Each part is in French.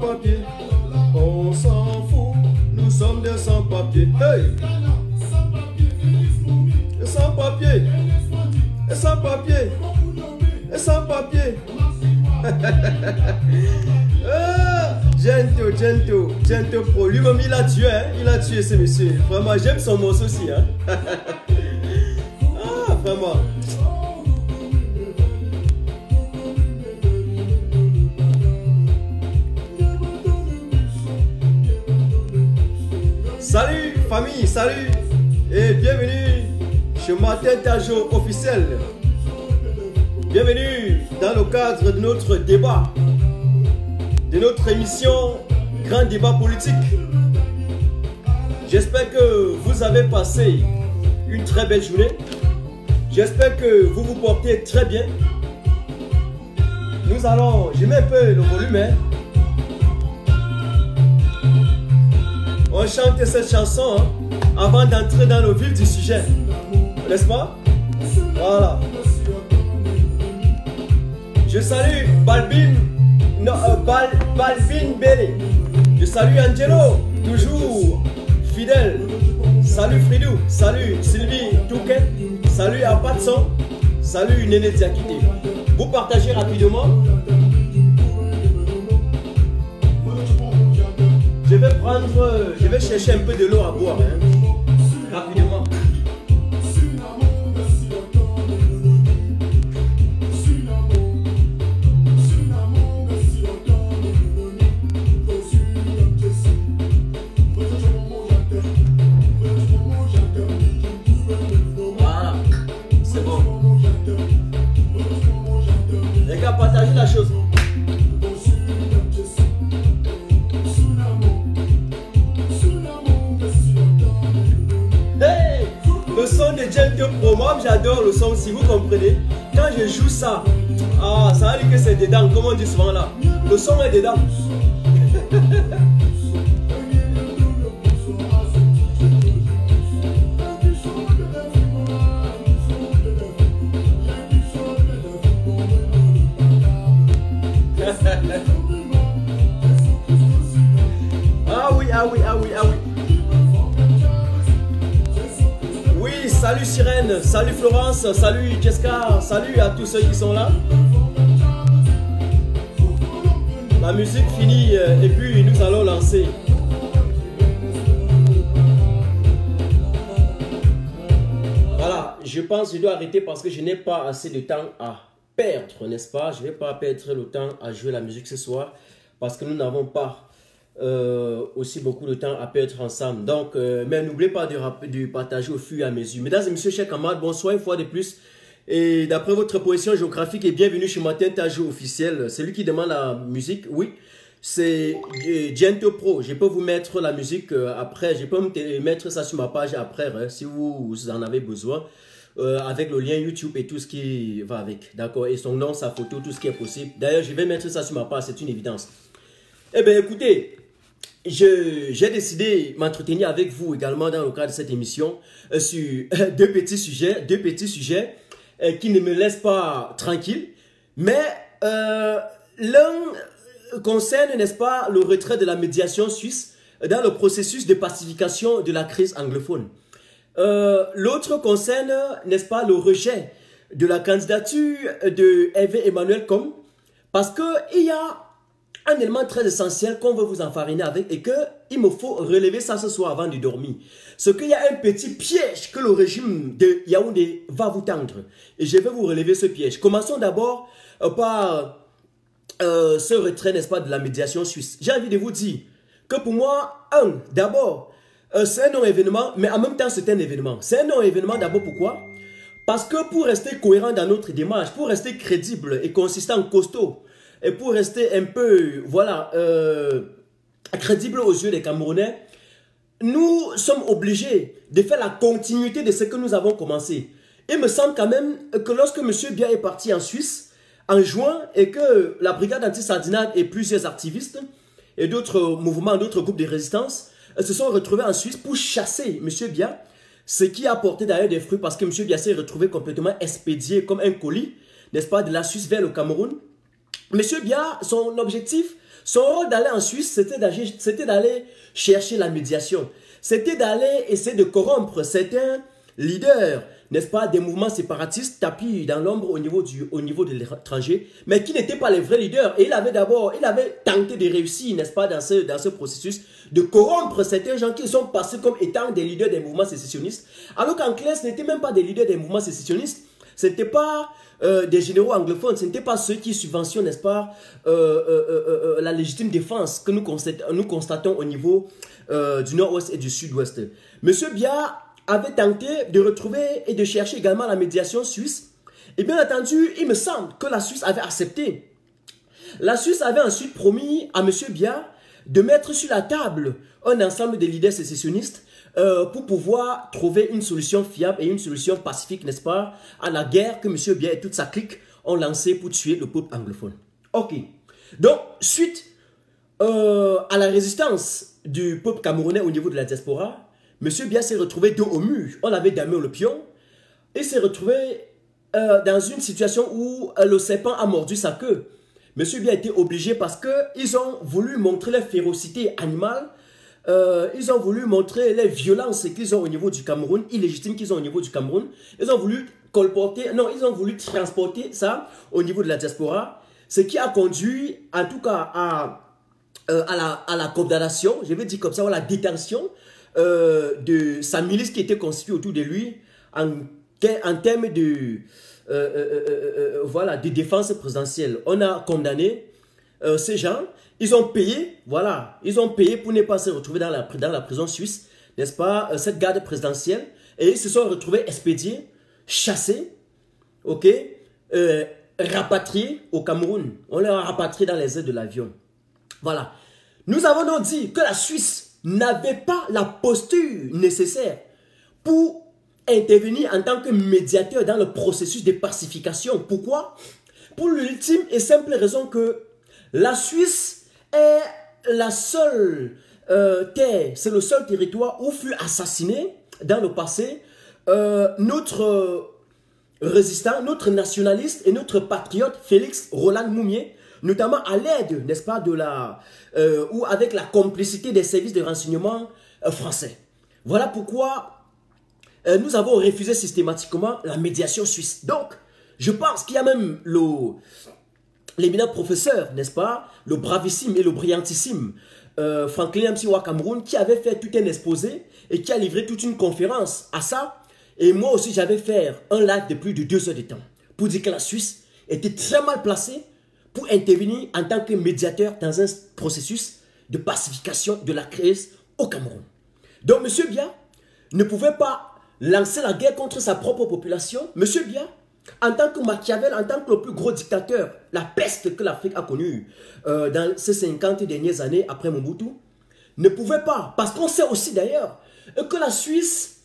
sans-papiers. On s'en fout, nous sommes des sans-papiers. Hey! Et sans-papiers. Et sans-papiers. Et sans-papiers. Gento Pro. Lui-même, il a tué, hein? Il a tué ce monsieur. Vraiment, j'aime son morceau aussi, hein? Ah, vraiment. Salut famille, salut et bienvenue chez Martin Tajo officiel. Bienvenue dans le cadre de notre débat, de notre émission Grand Débat Politique. J'espère que vous avez passé une très belle journée. J'espère que vous vous portez très bien. Nous allons, je mets un peu le volume, hein. On chante cette chanson, hein, avant d'entrer dans le vif du sujet, n'est-ce pas? Voilà. Je salue Balbin Bélé. Je salue Angelo, toujours fidèle. Salut Fridou, salut Sylvie Touquet, salut Apatson, salut Néné Diakité. Vous partagez rapidement. Je vais chercher un peu de l'eau à boire, hein, rapidement. Voilà, c'est bon. Les gars, partagez la chose. Le son de Gento Pro, moi j'adore le son, si vous comprenez. Quand je joue ça, ah, ça veut dire que c'est dedans, comme on dit souvent là. Le son est dedans. Ah oui, ah oui, ah oui, ah oui. Salut Sirène, salut Florence, salut Jessica, salut à tous ceux qui sont là. La musique finit et puis nous allons lancer. Voilà, je pense que je dois arrêter parce que je n'ai pas assez de temps à perdre, n'est-ce pas? Je ne vais pas perdre le temps à jouer la musique ce soir parce que nous n'avons pas aussi beaucoup de temps à perdre ensemble. Donc, mais n'oubliez pas de partager au fur et à mesure. Mesdames et messieurs, chers camarades, bonsoir une fois de plus. Et d'après votre position géographique, et bienvenue chez Martin Tajo officiel. Celui qui demande la musique, oui, c'est Gento Pro. Je peux vous mettre la musique après. Je peux mettre ça sur ma page après, hein, si vous en avez besoin. Avec le lien YouTube et tout ce qui va avec. D'accord? Et son nom, sa photo, tout ce qui est possible. D'ailleurs, je vais mettre ça sur ma page, c'est une évidence. Eh bien, écoutez, j'ai décidé de m'entretenir avec vous également dans le cadre de cette émission sur deux petits sujets qui ne me laissent pas tranquille. Mais l'un concerne, n'est-ce pas, le retrait de la médiation suisse dans le processus de pacification de la crise anglophone. L'autre concerne, n'est-ce pas, le rejet de la candidature de Hervé Emmanuel Komm, parce qu'il y a un élément très essentiel qu'on veut vous enfariner avec et qu'il me faut relever ça ce soir avant de dormir. C'est qu'il y a un petit piège que le régime de Yaoundé va vous tendre. Et je vais vous relever ce piège. Commençons d'abord par ce retrait, n'est-ce pas, de la médiation suisse. J'ai envie de vous dire que pour moi, d'abord, c'est un non-événement, mais en même temps, c'est un événement. C'est un non-événement d'abord, pourquoi? Parce que pour rester cohérent dans notre démarche, pour rester crédible et consistant, costaud, et pour rester un peu, voilà, crédible aux yeux des Camerounais, nous sommes obligés de faire la continuité de ce que nous avons commencé. Il me semble quand même que lorsque M. Biya est parti en Suisse, en juin, et que la brigade anti-sardinade et plusieurs activistes et d'autres mouvements, d'autres groupes de résistance se sont retrouvés en Suisse pour chasser M. Biya, ce qui a apporté d'ailleurs des fruits parce que M. Biya s'est retrouvé complètement expédié comme un colis, n'est-ce pas, de la Suisse vers le Cameroun. Monsieur Biya, son objectif, son rôle d'aller en Suisse, c'était d'aller chercher la médiation. C'était d'aller essayer de corrompre certains leaders, n'est-ce pas, des mouvements séparatistes tapis dans l'ombre au niveau de l'étranger, mais qui n'étaient pas les vrais leaders. Et il avait tenté de réussir, n'est-ce pas, dans ce processus, de corrompre certains gens qui sont passés comme étant des leaders des mouvements sécessionnistes, alors qu'en clair, ce n'étaient même pas des leaders des mouvements sécessionnistes, ce n'était pas des généraux anglophones, ce n'étaient pas ceux qui subventionnent, n'est-ce pas, la légitime défense que nous constatons au niveau du nord-ouest et du sud-ouest. Monsieur Biya avait tenté de retrouver et de chercher également la médiation suisse. Et bien entendu, il me semble que la Suisse avait accepté. La Suisse avait ensuite promis à monsieur Biya de mettre sur la table un ensemble de leaders sécessionnistes pour pouvoir trouver une solution fiable et une solution pacifique, n'est-ce pas, à la guerre que monsieur Biya et toute sa clique ont lancée pour tuer le peuple anglophone. Ok. Donc, suite à la résistance du peuple camerounais au niveau de la diaspora, monsieur Biya s'est retrouvé dos au mur. On l'avait damé le pion. Il s'est retrouvé dans une situation où le serpent a mordu sa queue. Monsieur Biya a été obligé parce qu'ils ont voulu montrer la férocité animale. Ils ont voulu montrer les violences qu'ils ont au niveau du Cameroun, illégitimes qu'ils ont au niveau du Cameroun. Ils ont voulu ils ont voulu transporter ça au niveau de la diaspora. Ce qui a conduit, en tout cas, à la condamnation, je vais dire comme ça, à la détention de sa milice qui était constituée autour de lui en termes de, voilà, de défense présidentielle. On a condamné ces gens, ils ont payé, voilà, ils ont payé pour ne pas se retrouver dans la prison suisse, n'est-ce pas, cette garde présidentielle, et ils se sont retrouvés expédiés, chassés, ok, rapatriés au Cameroun. On les a rapatriés dans les ailes de l'avion. Voilà. Nous avons donc dit que la Suisse n'avait pas la posture nécessaire pour intervenir en tant que médiateur dans le processus de pacification. Pourquoi? Pour l'ultime et simple raison que la Suisse est la seule terre, c'est le seul territoire où fut assassiné dans le passé notre résistant, notre nationaliste et notre patriote Félix Roland Moumié, notamment à l'aide, n'est-ce pas, ou avec la complicité des services de renseignement français. Voilà pourquoi nous avons refusé systématiquement la médiation suisse. Donc, je pense qu'il y a même l'éminent professeur, n'est-ce pas, le bravissime et le brillantissime Franklin Msiwa Cameroun, qui avait fait tout un exposé et qui a livré toute une conférence à ça. Et moi aussi, j'avais fait un live de plus de 2 heures de temps pour dire que la Suisse était très mal placée pour intervenir en tant que médiateur dans un processus de pacification de la crise au Cameroun. Donc, M. Biya ne pouvait pas lancer la guerre contre sa propre population. M. Biya, en tant que Machiavel, en tant que le plus gros dictateur, la peste que l'Afrique a connue dans ces 50 dernières années après Mobutu, ne pouvait pas, parce qu'on sait aussi d'ailleurs que la Suisse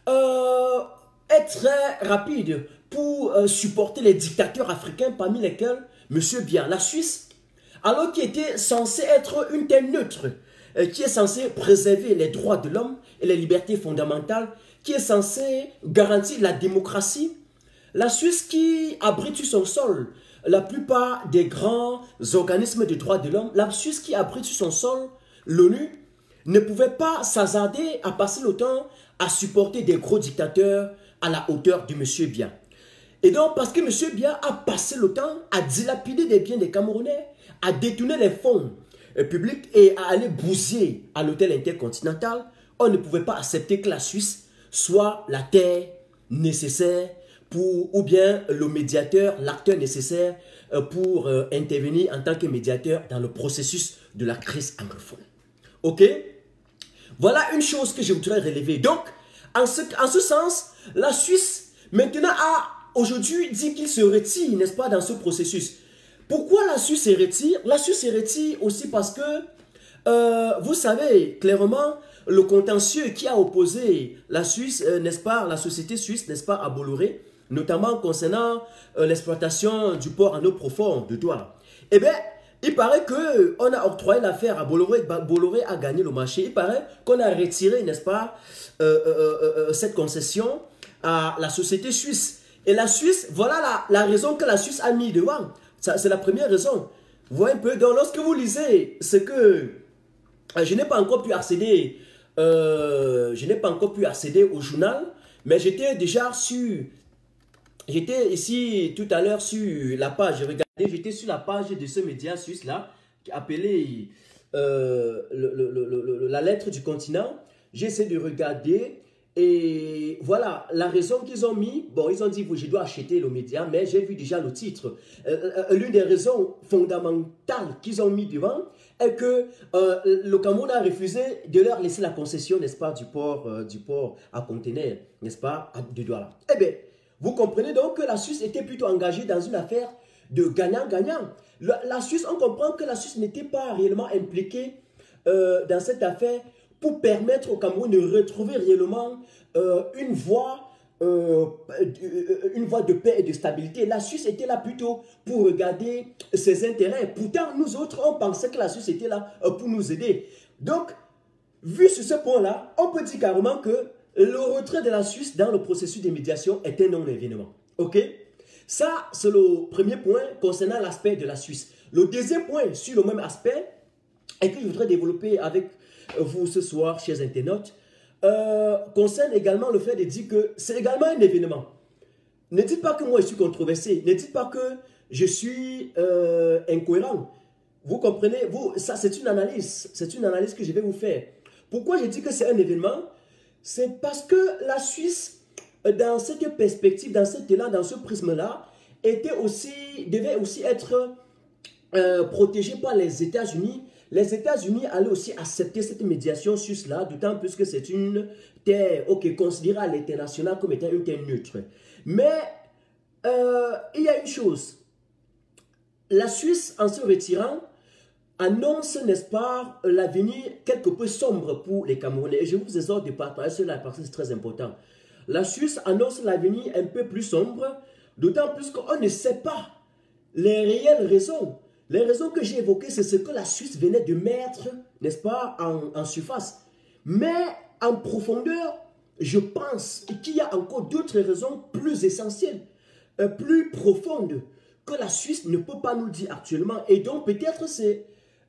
est très rapide pour supporter les dictateurs africains, parmi lesquels M. Biya. La Suisse, alors qu'il était censé être une terre neutre, qui est censé préserver les droits de l'homme et les libertés fondamentales, qui est censé garantir la démocratie, la Suisse qui abrite sur son sol la plupart des grands organismes de droits de l'homme, la Suisse qui abrite sur son sol l'ONU, ne pouvait pas s'hasarder à passer le temps à supporter des gros dictateurs à la hauteur de M. Biya. Et donc, parce que M. Biya a passé le temps à dilapider des biens des Camerounais, à détourner les fonds publics et à aller bousiller à l'hôtel intercontinental, on ne pouvait pas accepter que la Suisse soit la terre nécessaire ou bien le médiateur, l'acteur nécessaire pour intervenir en tant que médiateur dans le processus de la crise anglophone. Ok? Voilà une chose que je voudrais relever. Donc, en ce sens, la Suisse maintenant a aujourd'hui dit qu'il se retire, n'est-ce pas, dans ce processus. Pourquoi la Suisse se retire? La Suisse se retire aussi parce que, vous savez, clairement, le contentieux qui a opposé la Suisse, n'est-ce pas, la société suisse, n'est-ce pas, à Bolloré, notamment concernant l'exploitation du port en eau profonde de Douala. Eh bien, il paraît qu'on a octroyé l'affaire à Bolloré, Bolloré a gagné le marché. Il paraît qu'on a retiré, n'est-ce pas, cette concession à la société suisse. Et la Suisse, voilà la raison que la Suisse a mis devant. C'est la première raison. Vous voyez un peu, donc lorsque vous lisez ce que je n'ai pas encore pu accéder, au journal, mais j'étais déjà sur, j'étais ici tout à l'heure sur la page, regardez, j'étais sur la page de ce média suisse là, appelé la lettre du continent. J'ai essayé de regarder et voilà la raison qu'ils ont mis. Bon, ils ont dit je dois acheter le média, mais j'ai vu déjà le titre. L'une des raisons fondamentales qu'ils ont mis devant est que le Cameroun a refusé de leur laisser la concession, n'est-ce pas, du port à conteneurs, n'est-ce pas, de Douala. Eh bien, vous comprenez donc que la Suisse était plutôt engagée dans une affaire de gagnant-gagnant. La Suisse, on comprend que la Suisse n'était pas réellement impliquée dans cette affaire pour permettre au Cameroun de retrouver réellement une voie de paix et de stabilité. La Suisse était là plutôt pour regarder ses intérêts. Pourtant, nous autres, on pensait que la Suisse était là pour nous aider. Donc, vu sur ce point-là, on peut dire carrément que le retrait de la Suisse dans le processus de médiation est un non-événement. OK? Ça, c'est le premier point concernant l'aspect de la Suisse. Le deuxième point sur le même aspect, et que je voudrais développer avec vous ce soir, chers internautes, concerne également le fait de dire que c'est également un événement. Ne dites pas que moi je suis controversé, ne dites pas que je suis incohérent. Vous comprenez, ça c'est une analyse que je vais vous faire. Pourquoi je dis que c'est un événement? C'est parce que la Suisse, dans cette perspective, dans cet élan, dans ce prisme-là, devait aussi être protégée par les États-Unis. Les États-Unis allaient aussi accepter cette médiation suisse-là, d'autant plus que c'est une terre considérée à l'international comme étant une terre neutre. Mais il y a une chose. La Suisse, en se retirant, annonce, n'est-ce pas, l'avenir quelque peu sombre pour les Camerounais. Et je vous exhorte de partager cela parce que c'est très important. La Suisse annonce l'avenir un peu plus sombre, d'autant plus qu'on ne sait pas les réelles raisons. Les raisons que j'ai évoquées, c'est ce que la Suisse venait de mettre, n'est-ce pas, en surface. Mais en profondeur, je pense qu'il y a encore d'autres raisons plus essentielles, plus profondes, que la Suisse ne peut pas nous dire actuellement. Et donc peut-être c'est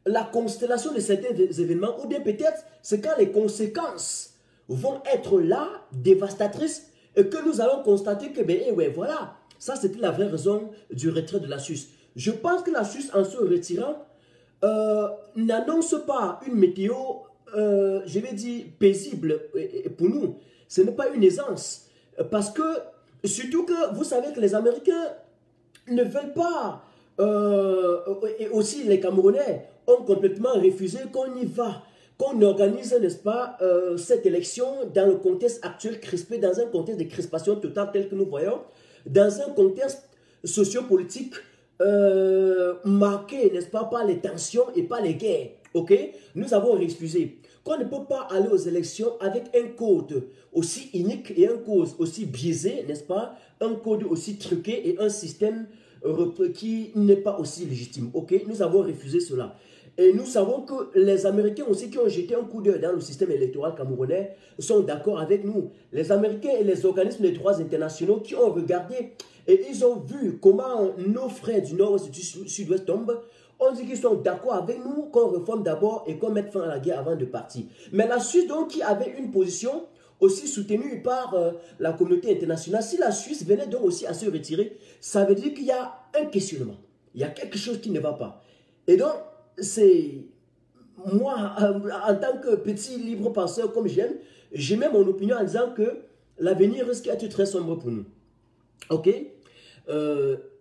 la constellation de certains événements, ou bien peut-être c'est quand les conséquences vont être là, dévastatrices, et que nous allons constater que, voilà, ça c'était la vraie raison du retrait de la Suisse. Je pense que la Suisse, en se retirant, n'annonce pas une météo, je vais dire, paisible pour nous. Ce n'est pas une aisance. Parce que, surtout que vous savez que les Américains ne veulent pas, et aussi les Camerounais ont complètement refusé qu'on y va, qu'on organise, n'est-ce pas, cette élection dans le contexte actuel crispé, dans un contexte de crispation totale tel que nous voyons, dans un contexte sociopolitique marqué, n'est-ce pas, par les tensions et par les guerres. Ok, nous avons refusé qu'on ne peut pas aller aux élections avec un code aussi unique et un code aussi biaisé, n'est-ce pas, un code aussi truqué et un système qui n'est pas aussi légitime. Ok, nous avons refusé cela. Et nous savons que les Américains aussi qui ont jeté un coup d'œil dans le système électoral camerounais sont d'accord avec nous. Les Américains et les organismes de droits internationaux qui ont regardé et ils ont vu comment nos frères du nord-ouest et du sud-ouest tombent, on dit qu'ils sont d'accord avec nous, qu'on réforme d'abord et qu'on mette fin à la guerre avant de partir. Mais la Suisse, donc, qui avait une position aussi soutenue par la communauté internationale, si la Suisse venait donc aussi à se retirer, ça veut dire qu'il y a un questionnement. Il y a quelque chose qui ne va pas. Et donc, c'est moi, en tant que petit libre penseur comme j'aime, j'ai même mon opinion en disant que l'avenir risque d'être très sombre pour nous. Ok?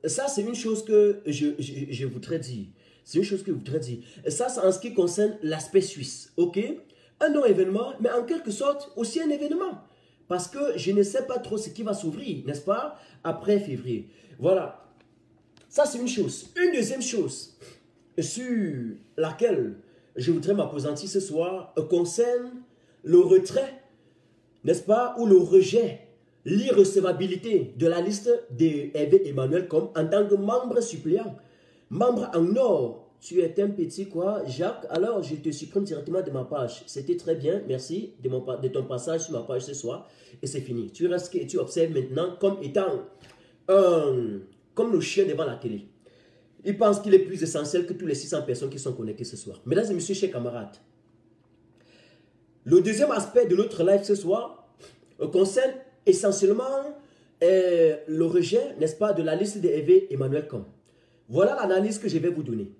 Ça, c'est une chose que je voudrais dire. C'est une chose que je voudrais dire. Et ça, c'est en ce qui concerne l'aspect suisse. Ok? Un non-événement, mais en quelque sorte aussi un événement. Parce que je ne sais pas trop ce qui va s'ouvrir, n'est-ce pas? Après février. Voilà. Ça, c'est une chose. Une deuxième chose sur laquelle je voudrais m'appesantir ce soir concerne le retrait, n'est-ce pas? Ou le rejet, l'irrecevabilité de la liste d'Hervé Emmanuel comme en tant que membre suppléant. Membre en or, tu es un petit quoi, Jacques, alors je te supprime directement de ma page. C'était très bien, merci de ton passage sur ma page ce soir. Et c'est fini. Tu restes et tu observes maintenant comme étant comme le chien devant la télé. Il pense qu'il est plus essentiel que tous les 600 personnes qui sont connectées ce soir. Mesdames et messieurs, chers camarades, le deuxième aspect de notre live ce soir concerne essentiellement le rejet, n'est-ce pas, de la liste de Hervé Emmanuel Com. Voilà l'analyse que je vais vous donner.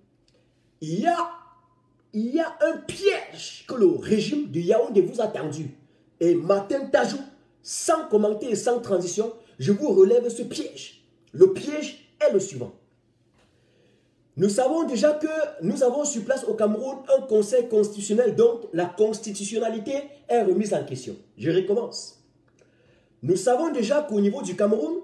Il y a un piège que le régime de Yaoundé vous a tendu. Et Martin Tajou, sans commenter et sans transition, je vous relève ce piège. Le piège est le suivant. Nous savons déjà que nous avons sur place au Cameroun un conseil constitutionnel dont la constitutionnalité est remise en question. Je recommence. Nous savons déjà qu'au niveau du Cameroun,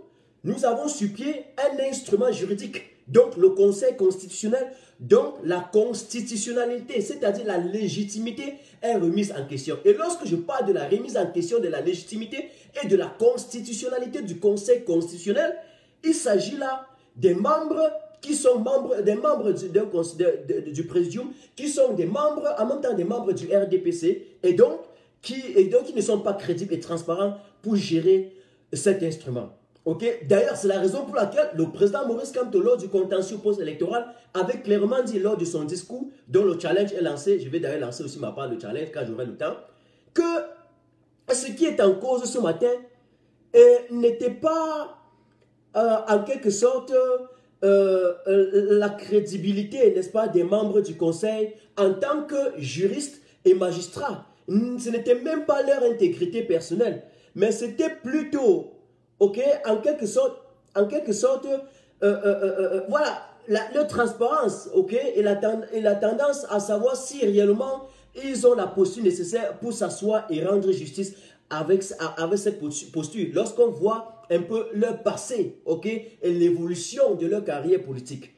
nous avons sur pied un instrument juridique, donc le conseil constitutionnel, dont la constitutionnalité, c'est-à-dire la légitimité, est remise en question. Et lorsque je parle de la remise en question de la légitimité et de la constitutionnalité du conseil constitutionnel, il s'agit là des membres qui sont du présidium, qui sont des membres, en même temps des membres du RDPC, et donc qui ne sont pas crédibles et transparents pour gérer cet instrument. D'ailleurs, c'est la raison pour laquelle le président Maurice Kamto, lors du contentieux post-électoral, avait clairement dit lors de son discours, dont le challenge est lancé, je vais d'ailleurs lancer aussi ma part le challenge quand j'aurai le temps, que ce qui est en cause ce matin n'était pas en quelque sorte la crédibilité, n'est-ce pas, des membres du conseil en tant que juristes et magistrats. Ce n'était même pas leur intégrité personnelle, mais c'était plutôt, en quelque sorte, voilà, leur transparence, et la tendance à savoir si réellement ils ont la posture nécessaire pour s'asseoir et rendre justice avec cette posture. Lorsqu'on voit un peu leur passé, et l'évolution de leur carrière politique,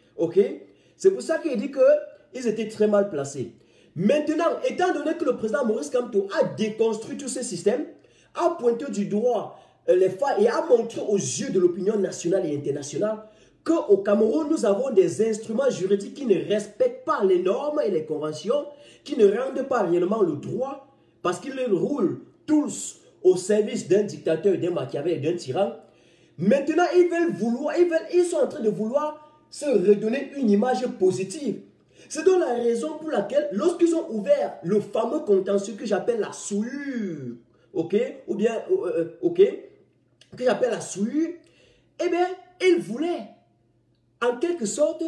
c'est pour ça qu'il dit qu'ils étaient très mal placés. Maintenant, étant donné que le président Maurice Kamto a déconstruit tous ces systèmes, a pointé du doigt les failles et a montré aux yeux de l'opinion nationale et internationale qu'au Cameroun, nous avons des instruments juridiques qui ne respectent pas les normes et les conventions, qui ne rendent pas réellement le droit, parce qu'ils roulent tous au service d'un dictateur, d'un Machiavel et d'un tyran. Maintenant, ils sont en train de vouloir se redonner une image positive. C'est donc la raison pour laquelle, lorsqu'ils ont ouvert le fameux contentieux que j'appelle la souillure, que j'appelle la souillure, eh bien, ils voulaient, en quelque sorte,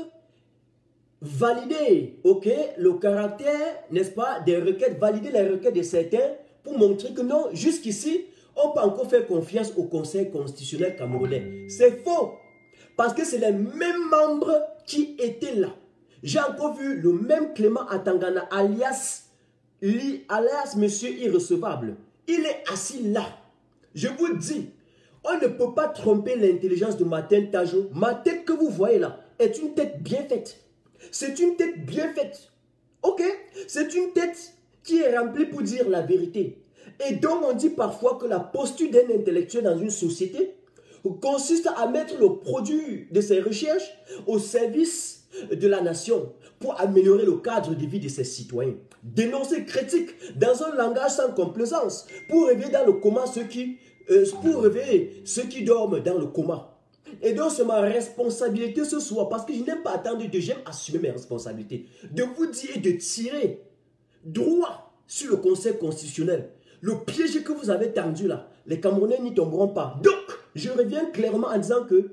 valider, le caractère, n'est-ce pas, des requêtes, valider les requêtes de certains pour montrer que non, jusqu'ici, on peut encore faire confiance au Conseil constitutionnel camerounais. C'est faux, parce que c'est les mêmes membres qui étaient là. J'ai encore vu le même Clément Atangana, alias Monsieur Irrecevable. Il est assis là. Je vous dis, on ne peut pas tromper l'intelligence de Martin Tajou. Ma tête que vous voyez là est une tête bien faite. C'est une tête bien faite. C'est une tête qui est remplie pour dire la vérité. Et donc on dit parfois que la posture d'un intellectuel dans une société consiste à mettre le produit de ses recherches au service de la nation pour améliorer le cadre de vie de ses citoyens. Dénoncer, critique dans un langage sans complaisance pour réveiller dans le coma ceux qui dorment dans le coma. Et donc c'est ma responsabilité ce soir, parce que je n'aime pas attendre j'aime assumer mes responsabilités, de vous dire et de tirer droit sur le Conseil constitutionnel. Le piège que vous avez tendu là, les Camerounais n'y tomberont pas. Donc, je reviens clairement en disant que,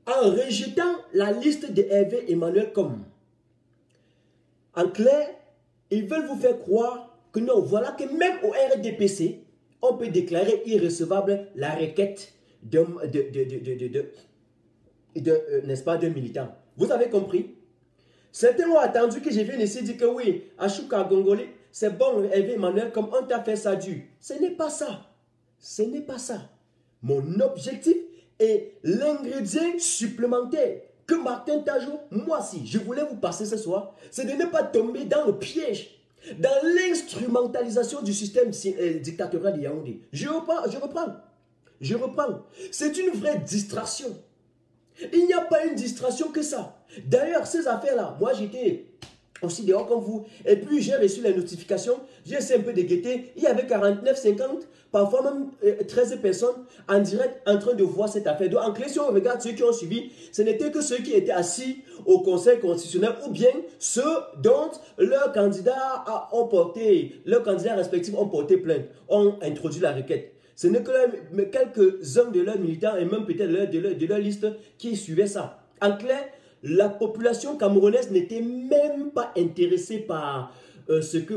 en rejetant la liste de Hervé Emmanuel Com, en clair, ils veulent vous faire croire que non, voilà que même au RDPC, on peut déclarer irrecevable la requête n'est-ce pas, d'un militant. Vous avez compris? Certains ont attendu que je vienne ici dire que oui, Achouka Gongolé, c'est bon, Hervé Emmanuel, comme on t'a fait ça dû. Ce n'est pas ça. Ce n'est pas ça. Mon objectif est l'ingrédient supplémentaire que Martin Tajou, moi si, je voulais vous passer ce soir, c'est de ne pas tomber dans le piège, dans l'instrumentalisation du système dictatorial de Yaoundé. Je reprends. C'est une vraie distraction. Il n'y a pas une distraction que ça. D'ailleurs, ces affaires-là, moi j'étais aussi dehors comme vous. Et puis j'ai reçu les notifications, j'ai essayé un peu de guetter, il y avait 49, 50, parfois même 13 personnes en direct en train de voir cette affaire. Donc en clé, si on regarde ceux qui ont suivi, ce n'était que ceux qui étaient assis au Conseil constitutionnel ou bien ceux dont leurs candidats leurs candidats respectifs ont porté plainte, ont introduit la requête. Ce n'est que quelques-uns de leurs militants et même peut-être de leur liste qui suivaient ça. En clair, la population camerounaise n'était même pas intéressée par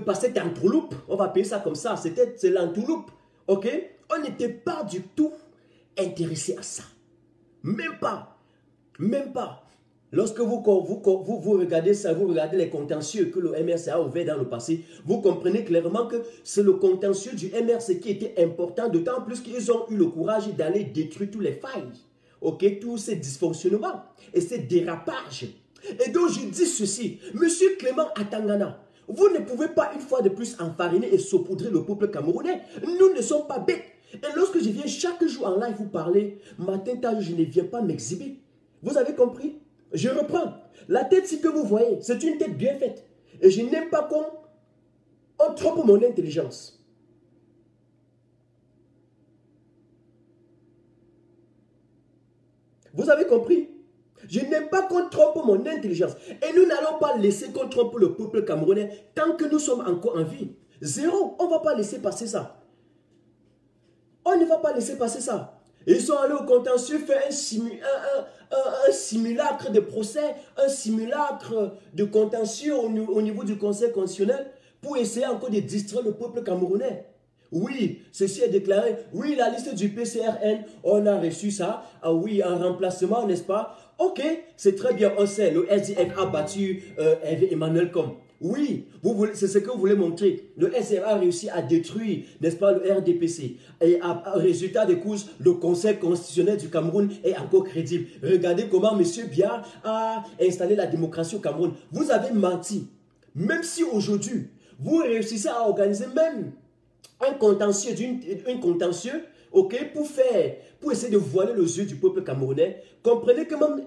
par cette entourloupe. On va appeler ça comme ça. C'est l'entourloupe. Ok? On n'était pas du tout intéressé à ça. Même pas. Même pas. Lorsque vous regardez ça, vous regardez les contentieux que le MRC a ouvert dans le passé, vous comprenez clairement que c'est le contentieux du MRC qui était important, d'autant plus qu'ils ont eu le courage d'aller détruire tous les failles, ok, tous ces dysfonctionnements et ces dérapages. Et donc je dis ceci, Monsieur Clément Atangana, vous ne pouvez pas une fois de plus enfariner et saupoudrer le peuple camerounais. Nous ne sommes pas bêtes. Et lorsque je viens chaque jour en live vous parler, matin, tard, je ne viens pas m'exhiber. Vous avez compris? Je reprends. La tête que vous voyez, c'est une tête bien faite. Et je n'aime pas qu'on trompe mon intelligence. Vous avez compris? Je n'aime pas qu'on trompe mon intelligence. Et nous n'allons pas laisser qu'on trompe le peuple camerounais tant que nous sommes encore en vie. Zéro. On ne va pas laisser passer ça. On ne va pas laisser passer ça. Ils sont allés au contentieux faire un simulacre de procès, un simulacre de contentieux au niveau du Conseil constitutionnel pour essayer encore de distraire le peuple camerounais. Oui, ceci est déclaré. Oui, la liste du PCRN, on a reçu ça. Ah oui, un remplacement, n'est-ce pas? Ok, c'est très bien, on sait, le SDF a battu Emmanuel Com. Oui, c'est ce que vous voulez montrer. Le SDF a réussi à détruire, n'est-ce pas, le RDPC. Et résultat des courses, le Conseil constitutionnel du Cameroun est encore crédible. Regardez comment M. Biya a installé la démocratie au Cameroun. Vous avez menti. Même si aujourd'hui, vous réussissez à organiser même un contentieux, ok, pour essayer de voiler les yeux du peuple camerounais, comprenez que même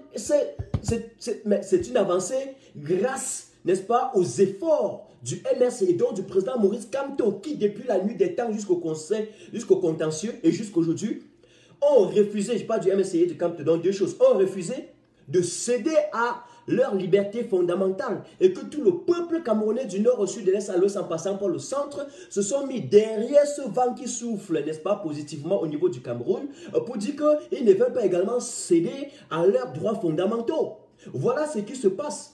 c'est une avancée grâce, n'est-ce pas, aux efforts du MRC et donc du président Maurice Kamto qui, depuis la nuit des temps jusqu'au conseil, jusqu'au contentieux et jusqu'aujourd'hui, ont refusé, je parle du MRC et du Kamto, donc deux choses, ont refusé de céder à leur liberté fondamentale et que tout le peuple camerounais du nord au sud, de l'est à l'ouest en passant par le centre se sont mis derrière ce vent qui souffle, n'est-ce pas, positivement au niveau du Cameroun pour dire qu'ils ne veulent pas également céder à leurs droits fondamentaux. Voilà ce qui se passe.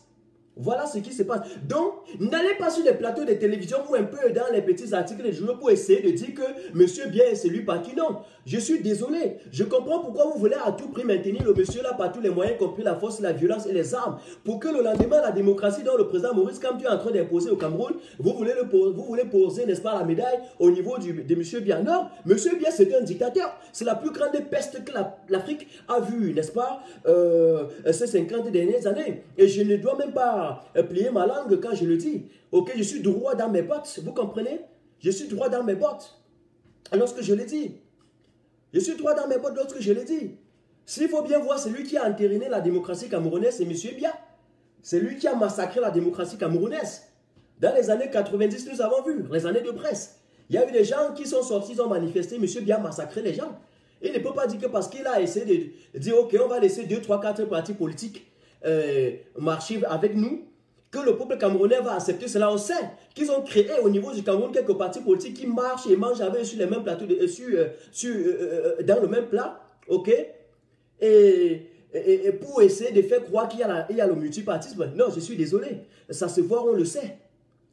Voilà ce qui se passe. Donc, n'allez pas sur les plateaux de télévision ou un peu dans les petits articles des journaux pour essayer de dire que monsieur bien est celui par qui non. Je suis désolé. Je comprends pourquoi vous voulez à tout prix maintenir le monsieur là par tous les moyens, compris la force, la violence et les armes. Pour que le lendemain, la démocratie dont le président Maurice Kamto est en train d'imposer au Cameroun, vous voulez poser, n'est-ce pas, la médaille au niveau de monsieur Biya. Non, monsieur Biya, c'est un dictateur. C'est la plus grande peste que l'Afrique a vue, n'est-ce pas, ces 50 dernières années. Et je ne dois même pas plier ma langue quand je le dis. Ok, je suis droit dans mes bottes, vous comprenez? Je suis droit dans mes bottes lorsque je le dis. Je suis droit dans mes bottes lorsque je le dis. S'il faut bien voir, c'est lui qui a entériné la démocratie camerounaise, c'est M. Biya. C'est lui qui a massacré la démocratie camerounaise. Dans les années 90, nous avons vu, les années de presse. Il y a eu des gens qui sont sortis, ils ont manifesté, M. Biya a massacré les gens. Il ne peut pas dire que parce qu'il a essayé de dire, ok, on va laisser 2, 3, 4 partis politiques marcher avec nous, que le peuple camerounais va accepter cela. On sait qu'ils ont créé au niveau du Cameroun quelques partis politiques qui marchent et mangent avec sur les mêmes plateaux, dans le même plat, ok, et pour essayer de faire croire qu'il y a le multipartisme. Non, je suis désolé, ça se voit, on le sait.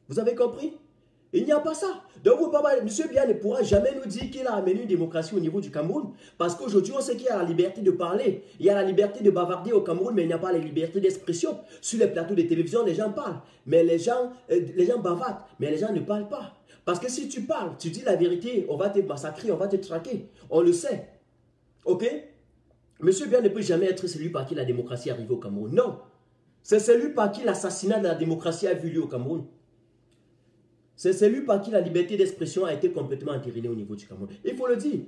Vous avez compris? Il n'y a pas ça. Donc, M. Biya ne pourra jamais nous dire qu'il a amené une démocratie au niveau du Cameroun. Parce qu'aujourd'hui, on sait qu'il y a la liberté de parler. Il y a la liberté de bavarder au Cameroun, mais il n'y a pas la liberté d'expression. Sur les plateaux de télévision, les gens parlent. Mais les gens bavardent. Mais les gens ne parlent pas. Parce que si tu parles, tu dis la vérité, on va te massacrer, on va te traquer. On le sait. Ok? M. Biya ne peut jamais être celui par qui la démocratie est arrivée au Cameroun. Non. C'est celui par qui l'assassinat de la démocratie a vu lieu au Cameroun. C'est celui par qui la liberté d'expression a été complètement entérinée au niveau du Cameroun. Il faut le dire.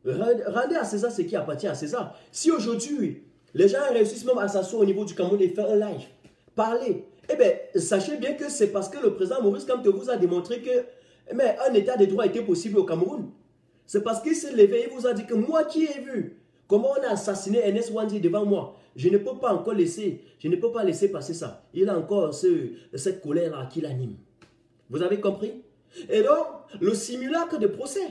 Rendez à César ce qui appartient à César. Si aujourd'hui, les gens réussissent même à s'asseoir au niveau du Cameroun et faire un live, parler, et eh bien, sachez bien que c'est parce que le président Maurice Kamto vous a démontré que un état de droit était possible au Cameroun. C'est parce qu'il s'est levé et vous a dit que moi qui ai vu comment on a assassiné Ernest Wandi devant moi, je ne peux pas encore laisser, je ne peux pas laisser passer ça. Il a encore cette colère-là qui l'anime. Vous avez compris? Et donc, le simulacre de procès,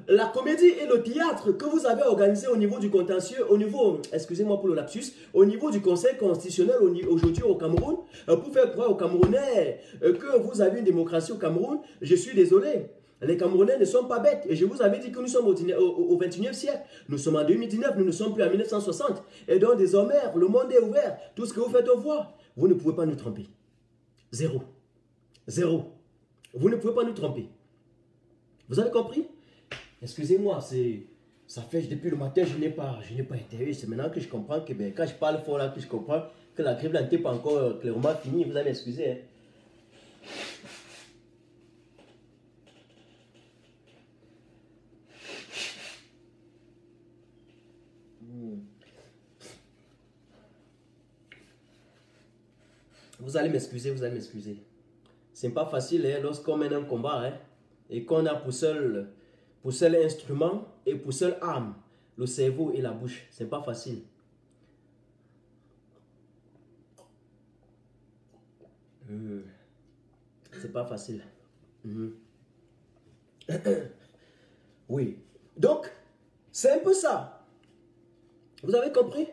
la comédie et le théâtre que vous avez organisé au niveau du contentieux, au niveau, excusez-moi pour le lapsus, au niveau du Conseil constitutionnel aujourd'hui au Cameroun, pour faire croire aux Camerounais que vous avez une démocratie au Cameroun, je suis désolé. Les Camerounais ne sont pas bêtes. Et je vous avais dit que nous sommes au 21e siècle. Nous sommes en 2019, nous ne sommes plus en 1960. Et donc désormais, le monde est ouvert. Tout ce que vous faites, on voit. Vous ne pouvez pas nous tromper. Zéro. Zéro. Vous ne pouvez pas nous tromper. Vous avez compris? Excusez-moi, ça fait depuis le matin, je n'ai pas été. C'est maintenant que je comprends que quand je parle fort là, que je comprends que la grève n'était pas encore clairement finie. Vous allez m'excuser. Hein. Vous allez m'excuser, vous allez m'excuser. C'est pas facile hein, lorsqu'on mène un combat hein, et qu'on a pour seul instrument et pour seule arme le cerveau et la bouche. C'est pas facile. C'est pas facile. Oui. Donc, c'est un peu ça. Vous avez compris?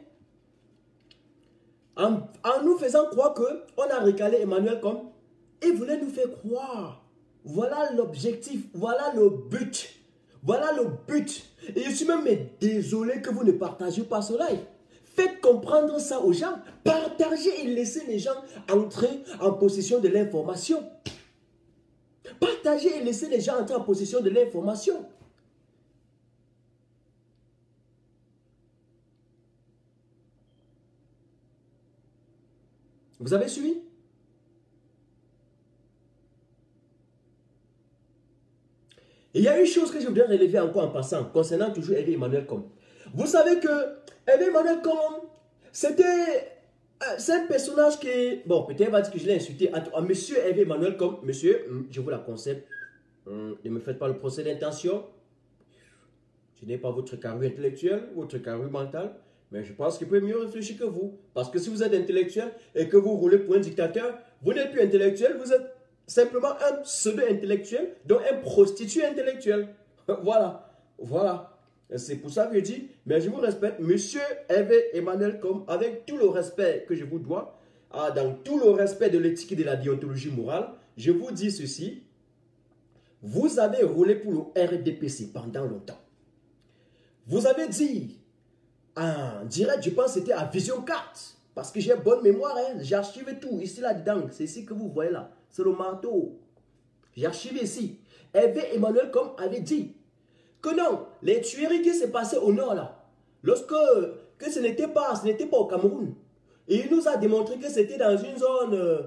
En nous faisant croire qu'on a recalé Emmanuel comme il voulait nous faire croire. Voilà l'objectif, voilà le but. Voilà le but. Et je suis même désolé que vous ne partagez pas ce live. Faites comprendre ça aux gens. Partagez et laissez les gens entrer en possession de l'information. Partagez et laissez les gens entrer en possession de l'information. Vous avez suivi? Il y a une chose que je voudrais relever encore en passant, concernant toujours Hervé Emmanuel Com. Vous savez que Hervé Emmanuel Com, c'est un personnage qui... Bon, peut-être va dire que je l'ai insulté. Monsieur Hervé Emmanuel Com, monsieur, je vous la conseille, ne me faites pas le procès d'intention. Je n'ai pas votre carrure intellectuelle, votre carrure mentale. Mais je pense qu'il peut mieux réfléchir que vous. Parce que si vous êtes intellectuel et que vous roulez pour un dictateur, vous n'êtes plus intellectuel, vous êtes simplement un pseudo-intellectuel, donc un prostitué intellectuel. Voilà. Voilà. C'est pour ça que je dis, mais je vous respecte, monsieur Hervé Emmanuel Com, avec tout le respect que je vous dois, dans tout le respect de l'éthique et de la déontologie morale, je vous dis ceci. Vous avez roulé pour le RDPC pendant longtemps. Vous avez dit... En direct, je pense que c'était à Vision 4. Parce que j'ai bonne mémoire, hein. J'ai archivé tout ici là-dedans. C'est ici que vous voyez là. C'est le marteau. J'ai archivé ici. Hervé Emmanuel Com avait dit que non, les tueries qui s'est passées au nord là, que ce n'était pas au Cameroun. Et il nous a démontré que c'était dans une zone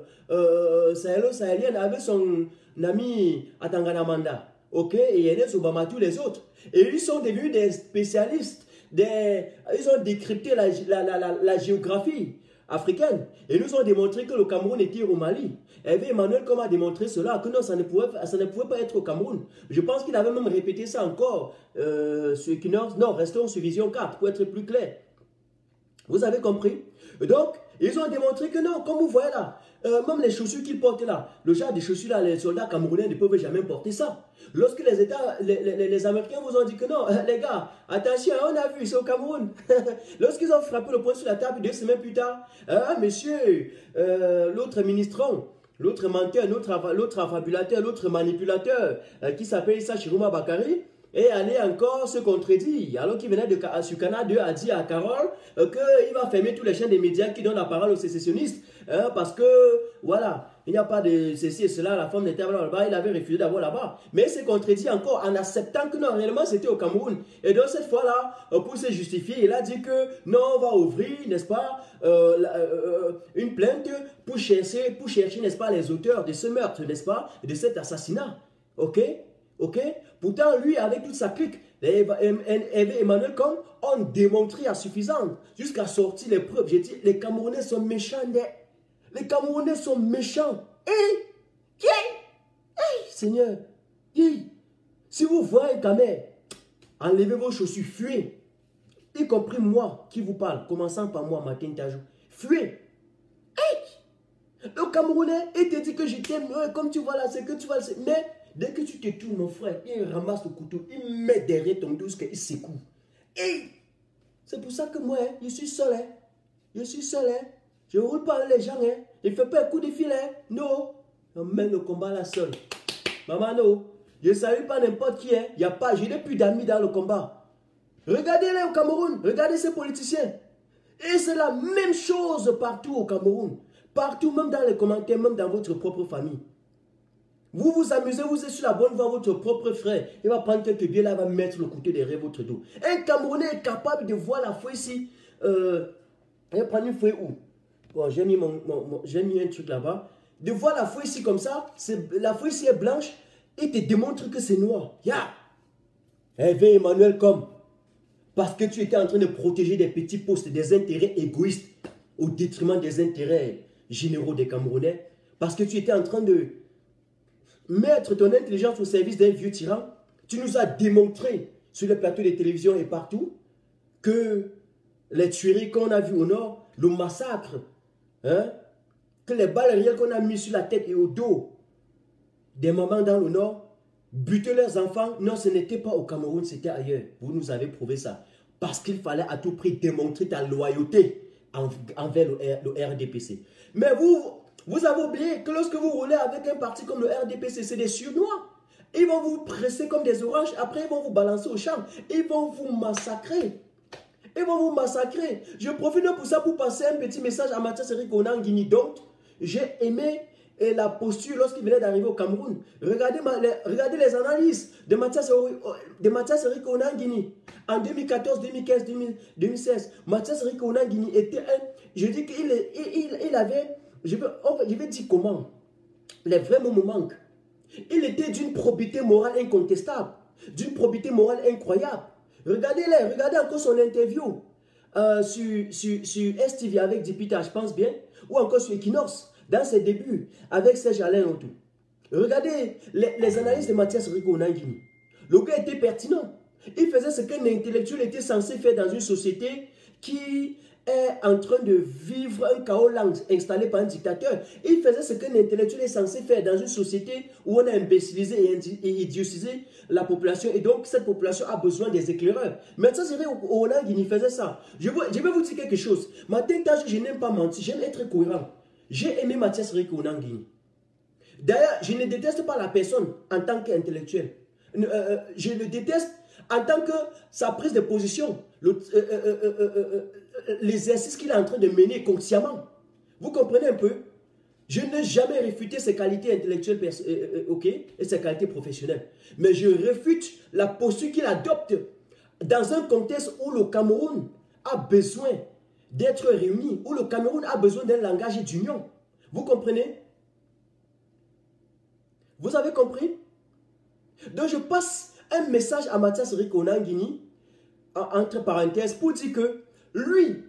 sahélo-sahélienne avec son ami Atanganamanda. Ok, et Yanis Obama, tous les autres. Et ils sont devenus des spécialistes. Ils ont décrypté la géographie africaine et nous ont démontré que le Cameroun était au Mali. Hervé Emmanuel Com a démontré cela, que non, ça ne pouvait pas être au Cameroun. Je pense qu'il avait même répété ça encore sur Equinox. Non, restons sur Vision 4 pour être plus clair. Vous avez compris? Donc, ils ont démontré que non, comme vous voyez là, même les chaussures qu'ils portent là, le genre de chaussures là, les soldats camerounais ne peuvent jamais porter ça. Lorsque les Américains vous ont dit que non, les gars, attention, on a vu, c'est au Cameroun. Lorsqu'ils ont frappé le poing sur la table 2 semaines plus tard, monsieur, l'autre ministron, l'autre menteur, l'autre affabulateur, l'autre manipulateur, qui s'appelle Issa Chiruma Bakari, et allait encore se contredire, alors qu'il venait sur Canal 2 a dit à Carole qu'il va fermer tous les chaînes des médias qui donnent la parole aux sécessionnistes, parce que, voilà, il n'y a pas de ceci et cela, la femme n'était pas là-bas, il avait refusé d'avoir là-bas. Mais il s'est contredit encore en acceptant que non, réellement c'était au Cameroun. Et donc cette fois-là, pour se justifier, il a dit que non, on va ouvrir, n'est-ce pas, une plainte pour chercher, n'est-ce pas, les auteurs de ce meurtre, n'est-ce pas, de cet assassinat. Ok? Ok? Pourtant, lui, avec toute sa clique, Emmanuel Com ont démontré à suffisance, jusqu'à sortir les preuves. J'ai dit, les Camerounais sont méchants. Les Camerounais sont méchants. Seigneur, si vous voyez un Camer, enlevez vos chaussures, fuyez. Y compris moi qui vous parle, commençant par moi, Martin Tajou. Fuyez. Le Camerounais, il te dit que je t'aime, comme tu vois là, c'est que tu vois, mais dès que tu te tournes, mon frère, il ramasse le couteau, il met derrière ton dos, il secoue. C'est pour ça que moi, je suis seul. Je suis seul. Je ne roule pas avec les gens. Je ne fais pas un coup de filet. Non. On mène le combat là seul. Maman, non. Je ne salue pas n'importe qui. Il n'y a pas, je n'ai plus d'amis dans le combat. Regardez-les au Cameroun. Regardez ces politiciens. Et c'est la même chose partout au Cameroun. Partout, même dans les commentaires, même dans votre propre famille. Vous vous amusez, vous êtes sur la bonne voie, votre propre frère. Il va prendre quelques billets là, il va mettre le couteau derrière votre dos. Un Camerounais est capable de voir la feuille ici. Il va prendre une feuille où? Bon, j'ai mis, un truc là-bas. De voir la feuille ici comme ça, la feuille ici est blanche, et te démontre que c'est noir. Hervé Emmanuel comme. Parce que tu étais en train de protéger des petits postes, des intérêts égoïstes, au détriment des intérêts généraux des Camerounais. Parce que tu étais en train de mettre ton intelligence au service d'un vieux tyran. Tu nous as démontré sur les plateaux de télévision et partout que les tueries qu'on a vues au nord, le massacre, que les balles réelles qu'on a mis sur la tête et au dos des mamans dans le nord, buter leurs enfants, non, ce n'était pas au Cameroun, c'était ailleurs. Vous nous avez prouvé ça. Parce qu'il fallait à tout prix démontrer ta loyauté envers le RDPC. Mais vous avez oublié que lorsque vous roulez avec un parti comme le RDPC, c'est des Surnois. Ils vont vous presser comme des oranges, après ils vont vous balancer au champ. Ils vont vous massacrer. Ils vont vous massacrer. Je profite pour ça pour passer un petit message à Mathias Eric Onan Guinée. Donc, j'ai aimé la posture lorsqu'il venait d'arriver au Cameroun. Regardez les analyses de Mathias Eric Onan Guinée. En 2014, 2015, 2016, Mathias Eric Onan Guinée était un... Je dis qu'il avait... Je vais dire comment. Les vrais mots me manquent. Il était d'une probité morale incontestable. D'une probité morale incroyable. Regardez encore son interview sur STV avec Dipita, je pense bien. Ou encore sur Equinox, dans ses débuts, avec Serge Alain Autou. Regardez les analyses de Mathias Rico Nangini. Le gars était pertinent. Il faisait ce qu'un intellectuel était censé faire dans une société qui est en train de vivre un chaos lent installé par un dictateur. Il faisait ce qu'un intellectuel est censé faire dans une société où on a imbécilisé et idiotisé la population. Et donc, cette population a besoin des éclaireurs. Maintenant, c'est vrai, Onangini faisait ça. Je vais vous dire quelque chose. Martin Tajou, je n'aime pas mentir, j'aime être cohérent. J'ai aimé Mathias Rico Onangini. D'ailleurs, je ne déteste pas la personne en tant qu'intellectuel. Je le déteste en tant que sa prise de position, l'exercice qu'il est en train de mener consciemment. Vous comprenez un peu? Je n'ai jamais réfuté ses qualités intellectuelles et ses qualités professionnelles. Mais je réfute la posture qu'il adopte dans un contexte où le Cameroun a besoin d'être réuni, où le Cameroun a besoin d'un langage d'union. Vous comprenez? Vous avez compris? Donc je passe un message à Mathias Rico Nangini, entre parenthèses, pour dire que lui,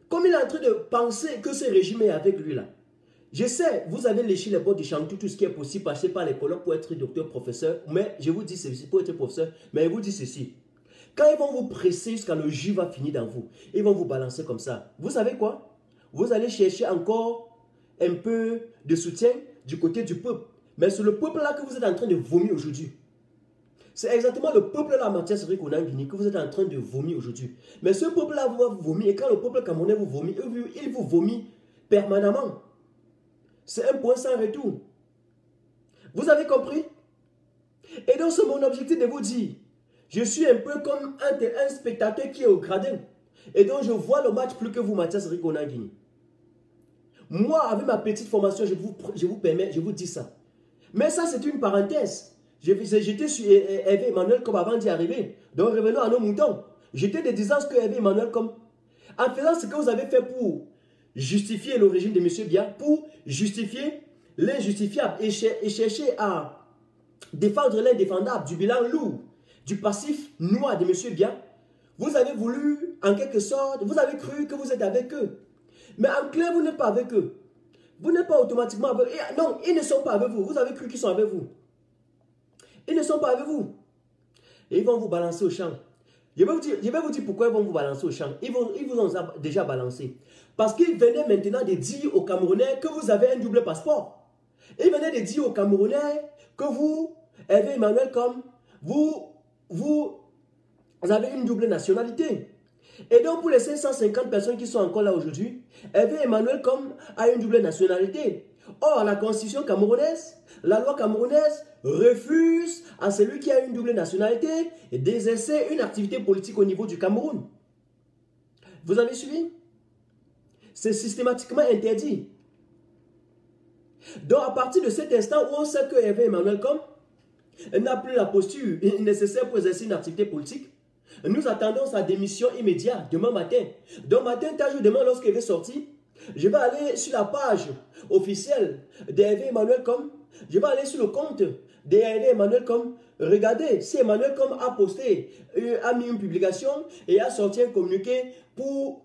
comme il est en train de penser que ce régime est avec lui là, je sais, vous avez léché les bords du chantier, tout ce qui est possible, passer par les colloques pour être docteur, professeur, mais je vous dis ceci, pour être professeur, mais je vous dis ceci. Quand ils vont vous presser jusqu'à le jus va finir dans vous, ils vont vous balancer comme ça. Vous savez quoi? Vous allez chercher encore un peu de soutien du côté du peuple. Mais c'est le peuple là que vous êtes en train de vomir aujourd'hui. C'est exactement le peuple là, Mathias Rico Nangini, que vous êtes en train de vomir aujourd'hui. Mais ce peuple là va vous vomir, et quand le peuple camerounais vous vomit, il vous vomit permanemment. C'est un point sans retour. Vous avez compris? Et donc c'est mon objectif de vous dire, je suis un peu comme un spectateur qui est au gradin. Et donc je vois le match plus que vous, Mathias Rico Nangini. Moi, avec ma petite formation, je vous dis ça. Mais ça, c'est une parenthèse. J'étais sur Hervé Emmanuel comme avant d'y arriver. Donc revenons à nos moutons. J'étais de disant ce que Hervé Emmanuel comme... En faisant ce que vous avez fait pour justifier le régime de M. Biya, pour justifier l'injustifiable et chercher à défendre l'indéfendable, du bilan lourd, du passif noir de M. Biya, vous avez voulu, en quelque sorte, vous avez cru que vous êtes avec eux. Mais en clair, vous n'êtes pas avec eux. Vous n'êtes pas automatiquement avec eux. Non, ils ne sont pas avec vous. Vous avez cru qu'ils sont avec vous. Ils ne sont pas avec vous. Et ils vont vous balancer au champ. Je vais vous dire pourquoi ils vont vous balancer au champ. Ils vous ont déjà balancé. Parce qu'ils venaient maintenant de dire aux Camerounais que vous avez un double passeport. Ils venaient de dire aux Camerounais que vous, Hervé Emmanuel, comme vous avez une double nationalité. Et donc pour les 550 personnes qui sont encore là aujourd'hui, Hervé Emmanuel comme a une double nationalité. Or, la constitution camerounaise, la loi camerounaise refuse à celui qui a une double nationalité d'exercer une activité politique au niveau du Cameroun. Vous avez suivi? C'est systématiquement interdit. Donc, à partir de cet instant où on sait que Hervé Emmanuel comme n'a plus la posture nécessaire pour exercer une activité politique, nous attendons sa démission immédiate demain matin. Donc, demain, lorsqu'il va sortir, je vais aller sur la page officielle d'Hervé Emmanuel comme, je vais aller sur le compte d'Hervé Emmanuel comme, regardez si Emmanuel comme a posté, a mis une publication et a sorti un communiqué pour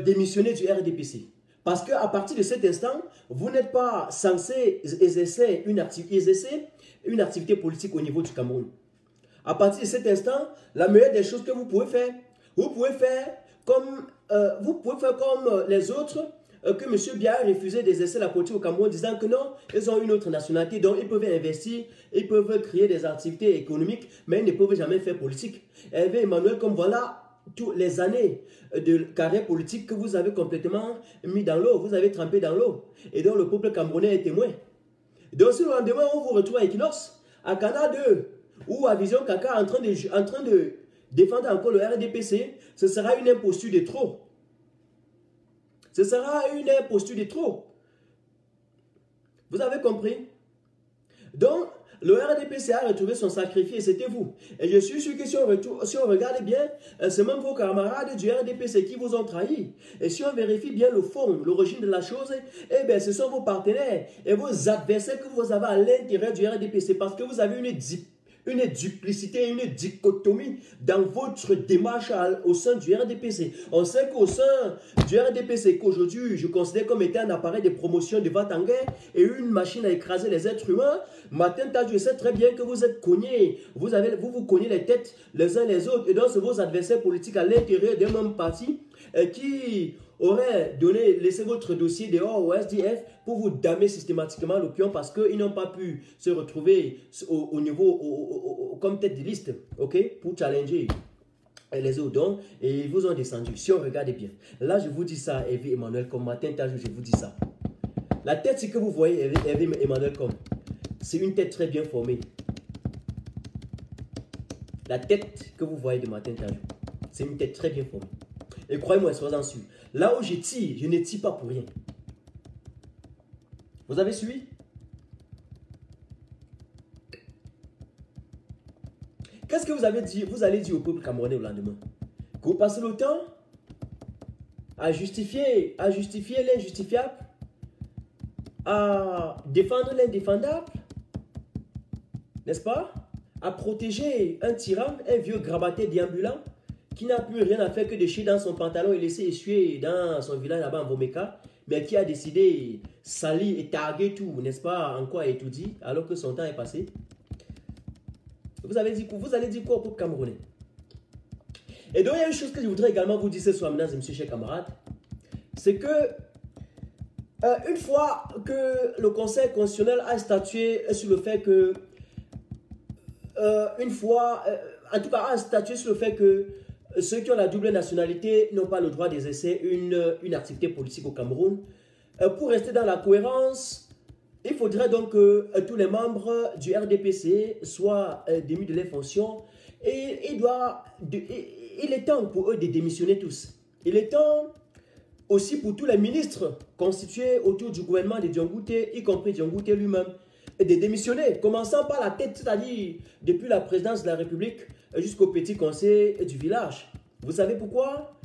démissionner du RDPC. Parce qu'à partir de cet instant, vous n'êtes pas censé exercer une activité politique au niveau du Cameroun. À partir de cet instant, la meilleure des choses que vous pouvez faire comme les autres, que M. Biya a refusé d'exercer la politique au Cameroun, disant que non, ils ont une autre nationalité, donc ils peuvent investir, ils peuvent créer des activités économiques, mais ils ne peuvent jamais faire politique. Hervé Emmanuel, comme voilà, toutes les années de carrière politique que vous avez complètement mis dans l'eau, vous avez trempé dans l'eau, et donc le peuple camerounais est témoin. Donc si le lendemain on vous retrouve à Equinox, à Canal 2, ou à Vision Kaka en train de défendre encore le RDPC, ce sera une imposture de trop. Ce sera une imposture de trop. Vous avez compris? Donc, le RDPC a retrouvé son sacrifice, c'était vous. Et je suis sûr que si on regarde bien, c'est même vos camarades du RDPC qui vous ont trahi. Et si on vérifie bien le fond, l'origine de la chose, eh bien, ce sont vos partenaires et vos adversaires que vous avez à l'intérieur du RDPC parce que vous avez une duplicité, une dichotomie dans votre démarche au sein du RDPC. On sait qu'au sein du RDPC, qu'aujourd'hui, je considère comme étant un appareil de promotion de vente en guerre et une machine à écraser les êtres humains, Martin Tadjou sait très bien que vous êtes cognés. Vous cognez les têtes les uns les autres. Et donc, c'est vos adversaires politiques à l'intérieur d'un même parti qui aurait laissé votre dossier dehors au SDF pour vous damer systématiquement le pion parce qu'ils n'ont pas pu se retrouver au niveau, comme tête de liste, ok, pour challenger les autres. Donc, et ils vous ont descendu. Si on regarde bien, là je vous dis ça, Hervé Emmanuel comme Martin Tadjou, je vous dis ça. La tête que vous voyez, Hervé Emmanuel comme, c'est une tête très bien formée. La tête que vous voyez de Martin Tadjou, c'est une tête très bien formée. Et croyez-moi, soyez-en sûr. Là où je tire, je ne tire pas pour rien. Vous avez suivi? Qu'est-ce que vous avez dit? Vous allez dire au peuple camerounais au lendemain que vous passez le temps à justifier l'injustifiable, à défendre l'indéfendable, n'est-ce pas? À protéger un tyran, un vieux grabataire déambulant qui n'a plus rien à faire que de chier dans son pantalon et laisser essuyer dans son village là-bas en Vomeka, mais qui a décidé salir et targuer tout, n'est-ce pas, en quoi et tout dit, alors que son temps est passé. Vous allez dire quoi au peuple camerounais? Et donc il y a une chose que je voudrais également vous dire ce soir, mesdames et messieurs, chers camarades, c'est que une fois que le Conseil constitutionnel a statué sur le fait que en tout cas a statué sur le fait que ceux qui ont la double nationalité n'ont pas le droit d'exercer une activité politique au Cameroun. Pour rester dans la cohérence, il faudrait donc que tous les membres du RDPC soient démis de leurs fonctions et il est temps pour eux de démissionner tous. Il est temps aussi pour tous les ministres constitués autour du gouvernement de Diongouté, y compris Diongouté lui-même, de démissionner, commençant par la tête, c'est-à-dire depuis la présidence de la République jusqu'au petit conseil du village. Vous savez pourquoi?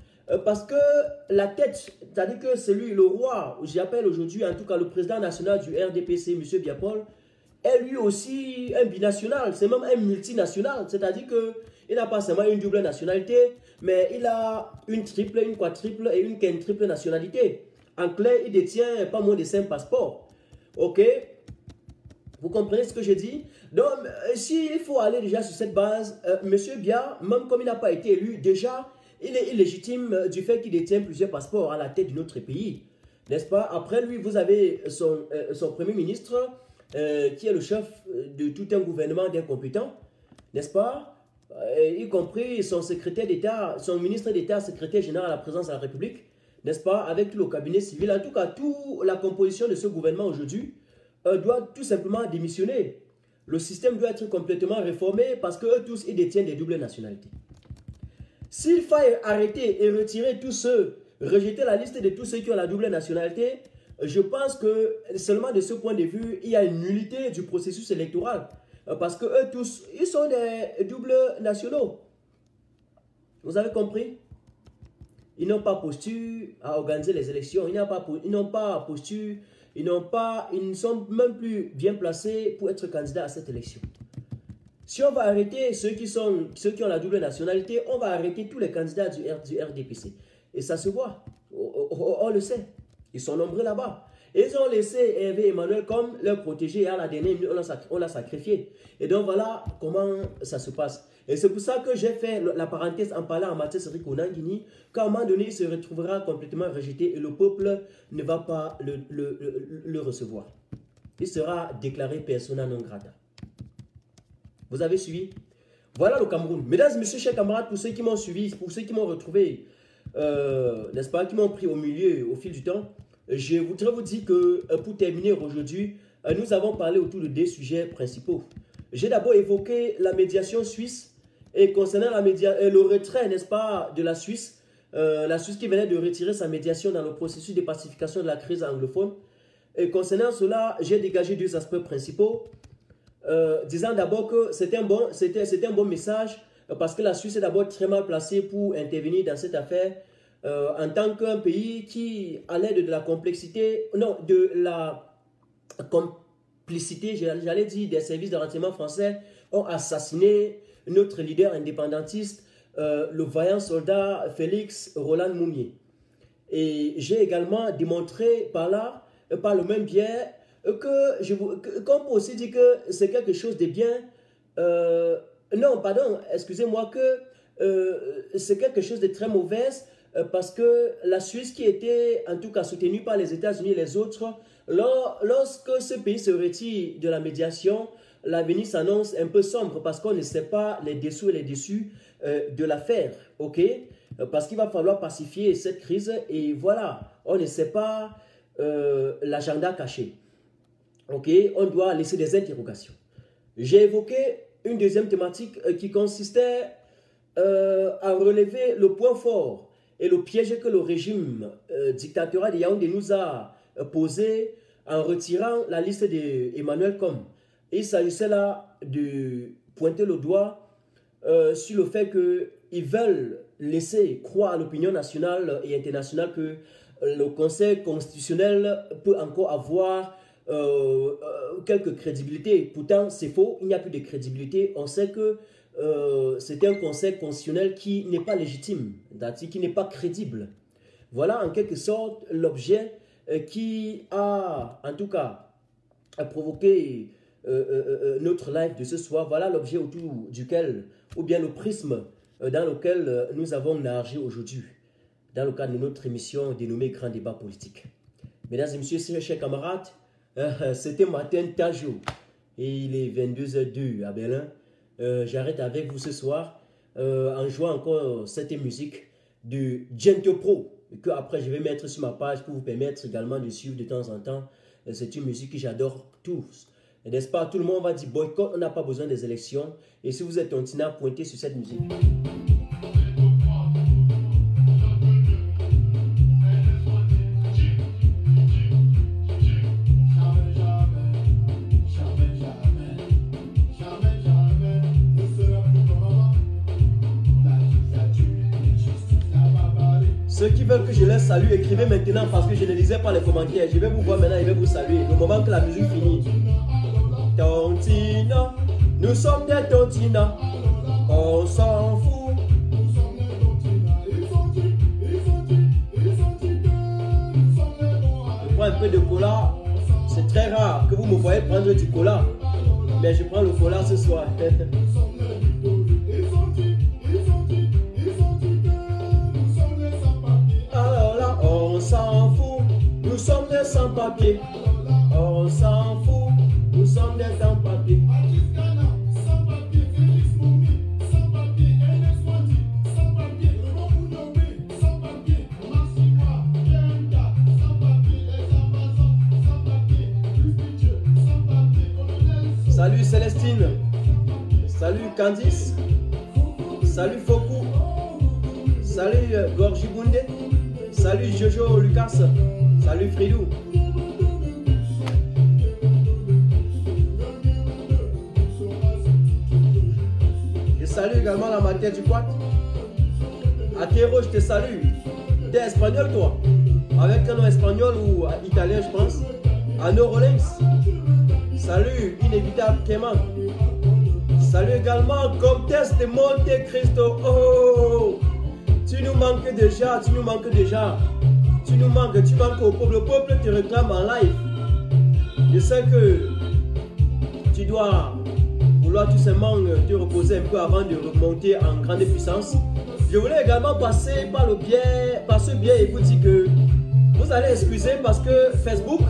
Parce que la tête, c'est-à-dire que celui, le roi, j'appelle aujourd'hui en tout cas le président national du RDPC, M. Biapol, est lui aussi un binational, c'est même un multinational, c'est-à-dire qu'il n'a pas seulement une double nationalité, mais il a une triple, une quadruple et une quintuple nationalité. En clair, il détient pas moins de 5 passeports. Ok? Vous comprenez ce que je dis? Donc, s'il faut aller déjà sur cette base, M. Biya, même comme il n'a pas été élu, déjà, il est illégitime du fait qu'il détient plusieurs passeports à la tête de notre pays. N'est-ce pas? Après lui, vous avez son Premier ministre, qui est le chef de tout un gouvernement d'incompétents. N'est-ce pas? Y compris son secrétaire d'État, son ministre d'État, secrétaire général à la présidence de la République. N'est-ce pas? Avec tout le cabinet civil. En tout cas, toute la composition de ce gouvernement aujourd'hui doit tout simplement démissionner. Le système doit être complètement réformé parce qu'eux tous, ils détiennent des doubles nationalités. S'il faut arrêter et retirer tous ceux, rejeter la liste de tous ceux qui ont la double nationalité, je pense que seulement de ce point de vue, il y a une nullité du processus électoral. Parce que eux tous, ils sont des doubles nationaux. Vous avez compris? Ils n'ont pas posture à organiser les élections. Ils n'ont pas posture. Ils ne sont même plus bien placés pour être candidats à cette élection. Si on va arrêter ceux qui ont la double nationalité, on va arrêter tous les candidats du RDPC. Et ça se voit. On le sait. Ils sont nombreux là-bas. Ils ont laissé Hervé Emmanuel comme leur protégé. Et à la dernière minute, on l'a sacrifié. Et donc voilà comment ça se passe. Et c'est pour ça que j'ai fait la parenthèse en parlant à Mathieu Cédric Onanguini, qu'à un moment donné, il se retrouvera complètement rejeté et le peuple ne va pas le recevoir. Il sera déclaré persona non grata. Vous avez suivi? Voilà le Cameroun. Mesdames et messieurs, chers camarades, pour ceux qui m'ont suivi, pour ceux qui m'ont retrouvé, n'est-ce pas, qui m'ont pris au milieu au fil du temps, je voudrais vous dire que pour terminer aujourd'hui, nous avons parlé autour de 2 sujets principaux. J'ai d'abord évoqué la médiation suisse et concernant le retrait, n'est-ce pas, de la Suisse qui venait de retirer sa médiation dans le processus de pacification de la crise anglophone. Et concernant cela, j'ai dégagé 2 aspects principaux, disant d'abord que c'était un bon message parce que la Suisse est d'abord très mal placée pour intervenir dans cette affaire en tant qu'un pays qui, à l'aide de la complexité, non, de la complicité, j'allais dire, des services de renseignement français, ont assassiné notre leader indépendantiste, le vaillant soldat Félix Roland Moumié. Et j'ai également démontré par là, par le même biais, qu'on peut aussi dire que c'est quelque chose de bien, non, pardon, excusez-moi, que c'est quelque chose de très mauvais parce que la Suisse qui était en tout cas soutenue par les États-Unis et les autres, lorsque ce pays se retire de la médiation, l'avenir s'annonce un peu sombre parce qu'on ne sait pas les dessous et les dessus de l'affaire, ok? Parce qu'il va falloir pacifier cette crise et voilà, on ne sait pas l'agenda caché, ok? On doit laisser des interrogations. J'ai évoqué une deuxième thématique qui consistait à relever le point fort et le piège que le régime dictatorial de Yaoundé nous a posé en retirant la liste d'Emmanuel Com. Il s'agissait là de pointer le doigt sur le fait qu'ils veulent laisser croire à l'opinion nationale et internationale que le Conseil constitutionnel peut encore avoir quelque crédibilité. Pourtant, c'est faux, il n'y a plus de crédibilité. On sait que c'est un conseil constitutionnel qui n'est pas légitime, qui n'est pas crédible. Voilà en quelque sorte l'objet qui a, en tout cas, provoqué notre live de ce soir. Voilà l'objet autour duquel, ou bien le prisme dans lequel nous avons nagé aujourd'hui, dans le cadre de notre émission dénommée Grand Débat Politique. Mesdames et messieurs, chers camarades, c'était Martin Tajou et il est 22h02 à Berlin. J'arrête avec vous ce soir en jouant encore cette musique de Gento Pro que après je vais mettre sur ma page pour vous permettre également de suivre de temps en temps. C'est une musique que j'adore tous. N'est-ce pas? Tout le monde va dire boycott, on n'a pas besoin des élections. Et si vous êtes tontina, pointez sur cette musique. Ceux qui veulent que je les salue, écrivez maintenant parce que je ne lisais pas les commentaires. Je vais vous voir maintenant et je vais vous saluer. Le moment que la musique finit. Tontina, nous sommes des tontinas. On s'en fout. peu de cola. C'est très rare que vous me voyez prendre du cola. Mais je prends le cola ce soir. Alors là, on s'en fout. Nous sommes des sans-papiers. On s'en fout. Nous sommes des sans-papiers. Salut Célestine, salut Candice, salut Fokou, salut Gorgi Boundé, salut Jojo Lucas, salut Fridou. Je salue également la matière du quad. Akero, je te salue. T'es espagnol toi? Avec un nom espagnol ou italien je pense. Anno Rollins. Salut, inévitable Clément. Salut également, Comtesse de Monte Cristo. Oh, tu nous manques déjà, tu nous manques déjà. Tu nous manques, tu manques au peuple. Le peuple te réclame en live. Je sais que tu dois vouloir tout simplement te reposer un peu avant de remonter en grande puissance. Je voulais également passer par ce biais et vous dire que vous allez excuser parce que Facebook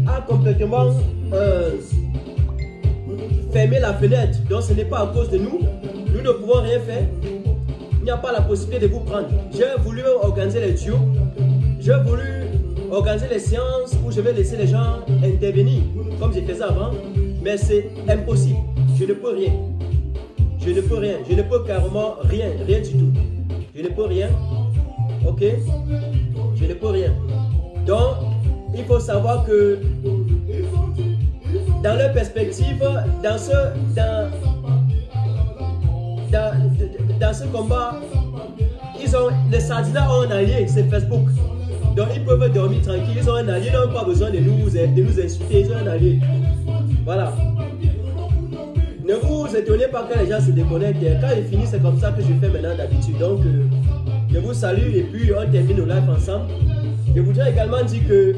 a complètement fermé la fenêtre. Donc ce n'est pas à cause de nous. Nous ne pouvons rien faire. Il n'y a pas la possibilité de vous prendre. J'ai voulu organiser les duos. J'ai voulu organiser les séances où je vais laisser les gens intervenir comme je faisais avant. Mais c'est impossible. Je ne peux rien. Je ne peux rien. Je ne peux carrément rien. Rien du tout. Je ne peux rien. Ok? Je ne peux rien. Donc, il faut savoir que dans leur perspective, dans ce combat, les sardinats ont un allié, c'est Facebook. Donc ils peuvent dormir tranquille, ils ont un allié, ils n'ont pas besoin de nous insulter, ils ont un allié. Voilà. Ne vous étonnez pas que les gens se déconnectent. Quand ils finissent, c'est comme ça que je fais maintenant d'habitude. Donc, je vous salue et puis on termine le live ensemble. Je voudrais également dire que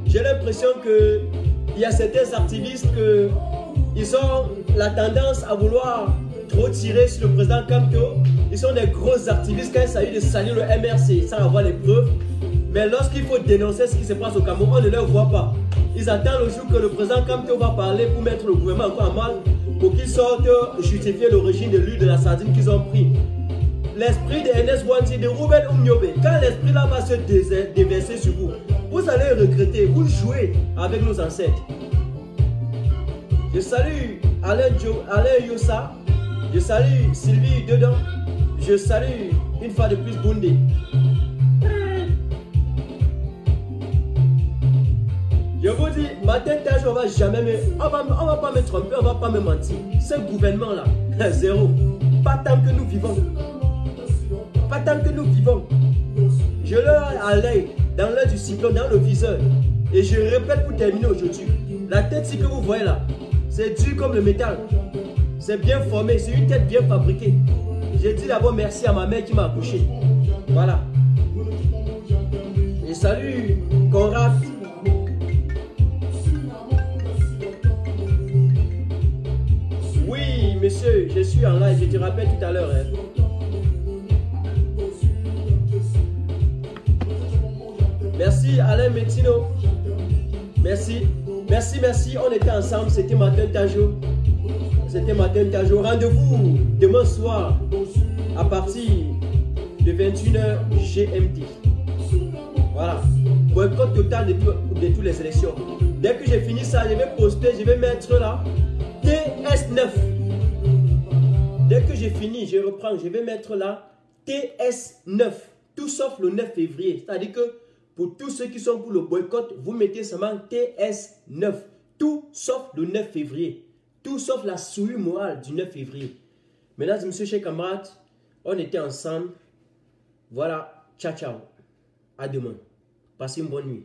j'ai l'impression qu'il y a certains activistes qui ont la tendance à vouloir trop tirer sur le président Kamto. Ils sont des gros activistes quand il s'agit de saluer le MRC sans avoir les preuves. Mais lorsqu'il faut dénoncer ce qui se passe au Cameroun, on ne les voit pas. Ils attendent le jour que le président Kamto va parler pour mettre le gouvernement encore en mal, pour qu'ils sortent justifier l'origine de l'huile de la sardine qu'ils ont pris. L'esprit de Ernest Wanti, de Ruben Oumniobe, quand l'esprit là va se déverser sur vous, vous allez regretter, vous jouez avec nos ancêtres. Je salue Alain Yossa, je salue Sylvie Dedans, je salue une fois de plus Bundé. Je vous dis, matin, on va jamais on va pas me tromper, on va pas me mentir. Ce gouvernement là, zéro. Pas tant que nous vivons. Pas tant que nous vivons. Je leur ai à l'œil, dans l'œil du cyclone, dans le viseur. Et je répète pour terminer aujourd'hui. La tête que vous voyez là, c'est dur comme le métal. C'est bien formé, c'est une tête bien fabriquée. J'ai dit d'abord merci à ma mère qui m'a accouché. Voilà. Et salut Conrad. Oui, monsieur, je suis en live, je te rappelle tout à l'heure. Hein. Merci Alain Metino. Merci. Merci. On était ensemble. C'était Matin Tajo. Rendez-vous demain soir à partir de 21h GMT. Voilà. Boycott total de toutes les élections. Dès que j'ai fini ça, je vais poster, je vais mettre là TS9. Dès que j'ai fini, je reprends, je vais mettre là TS9. Tout sauf le 9 février. C'est-à-dire que pour tous ceux qui sont pour le boycott, vous mettez seulement TS9. Tout sauf le 9 février. Tout sauf la souillure morale du 9 février. Mesdames et messieurs, chers camarades, on était ensemble. Voilà. Ciao, ciao. À demain. Passez une bonne nuit.